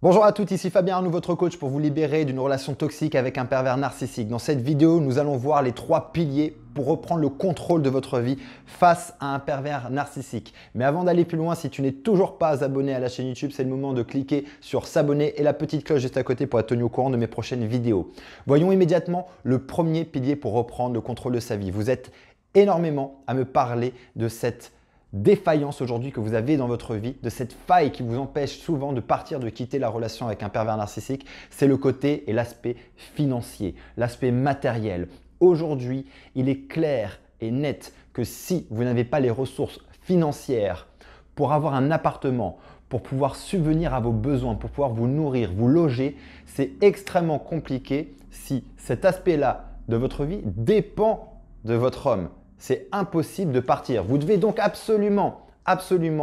Bonjour à tous, ici Fabien Arnoux, votre coach pour vous libérer d'une relation toxique avec un pervers narcissique. Dans cette vidéo, nous allons voir les 3 piliers pour reprendre le contrôle de votre vie face à un pervers narcissique. Mais avant d'aller plus loin, si tu n'es toujours pas abonné à la chaîne YouTube, c'est le moment de cliquer sur s'abonner et la petite cloche juste à côté pour être tenu au courant de mes prochaines vidéos. Voyons immédiatement le premier pilier pour reprendre le contrôle de sa vie. Vous êtes énormément à me parler de cette défaillance aujourd'hui que vous avez dans votre vie, de cette faille qui vous empêche souvent de partir, de quitter la relation avec un pervers narcissique, c'est le côté et l'aspect financier, l'aspect matériel. Aujourd'hui, il est clair et net que si vous n'avez pas les ressources financières pour avoir un appartement, pour pouvoir subvenir à vos besoins, pour pouvoir vous nourrir, vous loger, c'est extrêmement compliqué si cet aspect-là de votre vie dépend de votre homme. C'est impossible de partir. Vous devez donc absolument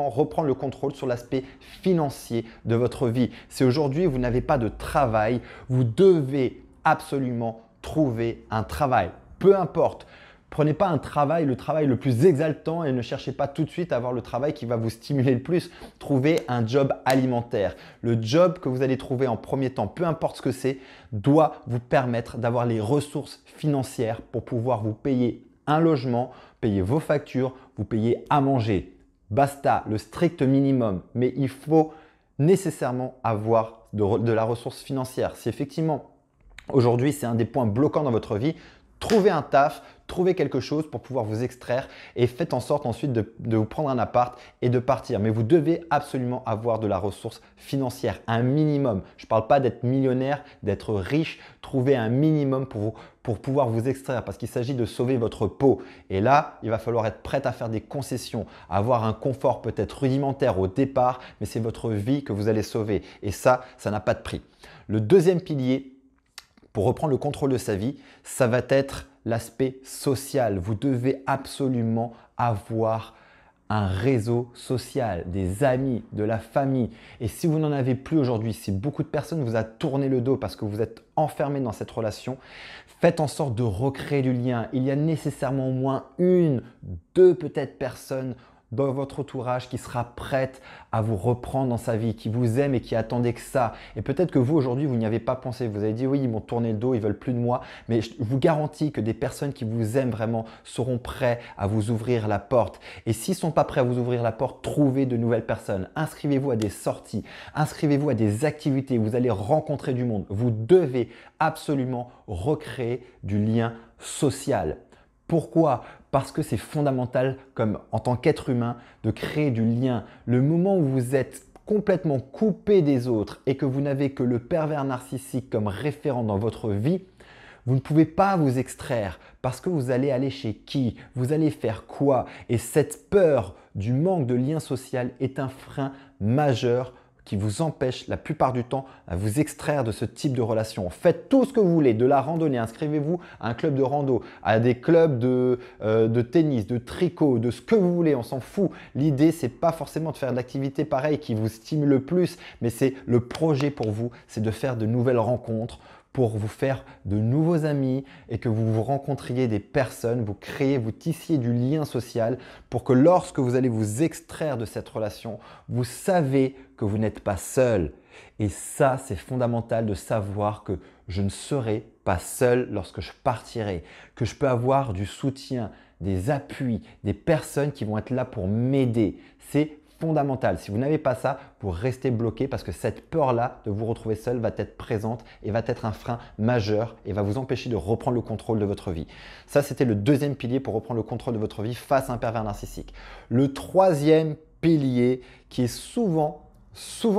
reprendre le contrôle sur l'aspect financier de votre vie. Si aujourd'hui vous n'avez pas de travail, vous devez absolument trouver un travail. Peu importe. Prenez pas le travail le plus exaltant et ne cherchez pas tout de suite à avoir le travail qui va vous stimuler le plus. Trouvez un job alimentaire. Le job que vous allez trouver en premier temps, peu importe ce que c'est, doit vous permettre d'avoir les ressources financières pour pouvoir vous payer un logement, payer vos factures, vous payer à manger. Basta, le strict minimum. Mais il faut nécessairement avoir de la ressource financière. Si effectivement, aujourd'hui, c'est un des points bloquants dans votre vie, trouvez un taf, trouvez quelque chose pour pouvoir vous extraire et faites en sorte ensuite de vous prendre un appart et de partir. Mais vous devez absolument avoir de la ressource financière, un minimum. Je ne parle pas d'être millionnaire, d'être riche. Trouvez un minimum pour pouvoir vous extraire parce qu'il s'agit de sauver votre peau. Et là, il va falloir être prêt à faire des concessions, avoir un confort peut-être rudimentaire au départ, mais c'est votre vie que vous allez sauver. Et ça n'a pas de prix. Le deuxième pilier, pour reprendre le contrôle de sa vie, ça va être l'aspect social. Vous devez absolument avoir un réseau social, des amis, de la famille. Et si vous n'en avez plus aujourd'hui, si beaucoup de personnes vous a tourné le dos parce que vous êtes enfermé dans cette relation, faites en sorte de recréer du lien. Il y a nécessairement au moins une, deux peut-être personnes dans votre entourage qui sera prête à vous reprendre dans sa vie, qui vous aime et qui attendait que ça. Et peut-être que vous aujourd'hui, vous n'y avez pas pensé. Vous avez dit oui, ils m'ont tourné le dos, ils veulent plus de moi. Mais je vous garantis que des personnes qui vous aiment vraiment seront prêtes à vous ouvrir la porte. Et s'ils ne sont pas prêts à vous ouvrir la porte, trouvez de nouvelles personnes. Inscrivez-vous à des sorties, inscrivez-vous à des activités. Vous allez rencontrer du monde. Vous devez absolument recréer du lien social. Pourquoi? Parce que c'est fondamental comme en tant qu'être humain de créer du lien. Le moment où vous êtes complètement coupé des autres et que vous n'avez que le pervers narcissique comme référent dans votre vie, vous ne pouvez pas vous extraire parce que vous allez aller chez qui? Vous allez faire quoi? Et cette peur du manque de lien social est un frein majeur qui vous empêche la plupart du temps à vous extraire de ce type de relation. Faites tout ce que vous voulez, de la randonnée, inscrivez-vous à un club de rando, à des clubs de tennis, de tricot, de ce que vous voulez, on s'en fout. L'idée, c'est pas forcément de faire de l'activité pareille qui vous stimule le plus, mais c'est le projet pour vous, c'est de faire de nouvelles rencontres, pour vous faire de nouveaux amis et que vous rencontriez des personnes, vous tissiez du lien social pour que lorsque vous allez vous extraire de cette relation, vous savez que vous n'êtes pas seul. Et ça, c'est fondamental de savoir que je ne serai pas seul lorsque je partirai, que je peux avoir du soutien, des appuis, des personnes qui vont être là pour m'aider. C'est fondamental. Si vous n'avez pas ça, vous restez bloqué parce que cette peur-là de vous retrouver seul va être présente et va être un frein majeur et va vous empêcher de reprendre le contrôle de votre vie. Ça, c'était le deuxième pilier pour reprendre le contrôle de votre vie face à un pervers narcissique. Le troisième pilier qui est souvent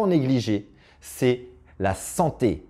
négligé, c'est la santé.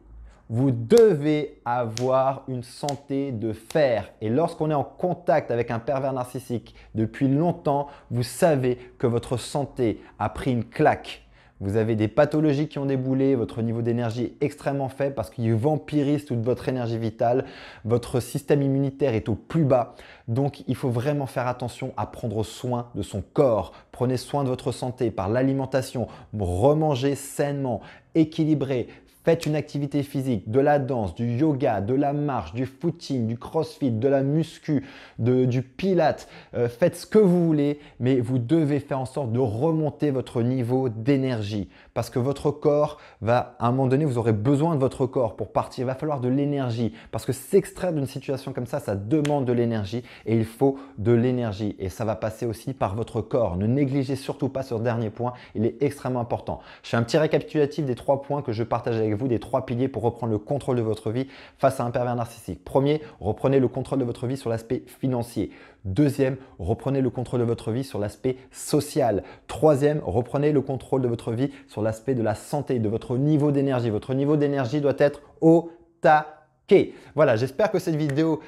Vous devez avoir une santé de fer. Et lorsqu'on est en contact avec un pervers narcissique depuis longtemps, vous savez que votre santé a pris une claque. Vous avez des pathologies qui ont déboulé, votre niveau d'énergie est extrêmement faible parce qu'il vampirise toute votre énergie vitale, votre système immunitaire est au plus bas. Donc, il faut vraiment faire attention à prendre soin de son corps. Prenez soin de votre santé par l'alimentation, remangez sainement, équilibré. Faites une activité physique, de la danse, du yoga, de la marche, du footing, du crossfit, de la muscu, du pilates. Faites ce que vous voulez, mais vous devez faire en sorte de remonter votre niveau d'énergie. parce que votre corps va, à un moment donné, vous aurez besoin de votre corps pour partir. Il va falloir de l'énergie parce que s'extraire d'une situation comme ça demande de l'énergie et il faut de l'énergie. Et ça va passer aussi par votre corps. Ne négligez surtout pas ce dernier point, il est extrêmement important. Je fais un petit récapitulatif des 3 points que je partage avec vous, des 3 piliers pour reprendre le contrôle de votre vie face à un pervers narcissique. Premier, reprenez le contrôle de votre vie sur l'aspect financier. Deuxième, reprenez le contrôle de votre vie sur l'aspect social. Troisième, reprenez le contrôle de votre vie sur l'aspect de la santé, de votre niveau d'énergie. Votre niveau d'énergie doit être au taquet. Voilà, j'espère que cette vidéo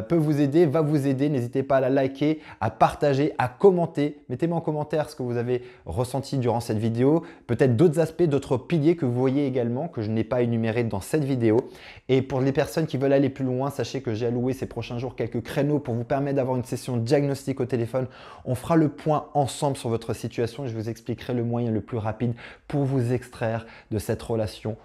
peut vous aider, va vous aider. N'hésitez pas à la liker, à partager, à commenter. Mettez-moi en commentaire ce que vous avez ressenti durant cette vidéo. Peut-être d'autres aspects, d'autres piliers que vous voyez également, que je n'ai pas énumérés dans cette vidéo. Et pour les personnes qui veulent aller plus loin, sachez que j'ai alloué ces prochains jours quelques créneaux pour vous permettre d'avoir une session diagnostic au téléphone. On fera le point ensemble sur votre situation et je vous expliquerai le moyen le plus rapide pour vous extraire de cette relation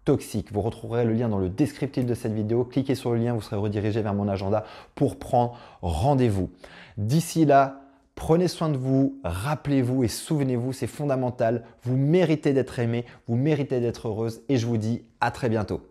toxique. Vous retrouverez le lien dans le descriptif de cette vidéo. Cliquez sur le lien, vous serez redirigé vers mon agenda pour prendre rendez-vous. D'ici là, prenez soin de vous, rappelez-vous et souvenez-vous, c'est fondamental. Vous méritez d'être aimé, vous méritez d'être heureuse et je vous dis à très bientôt.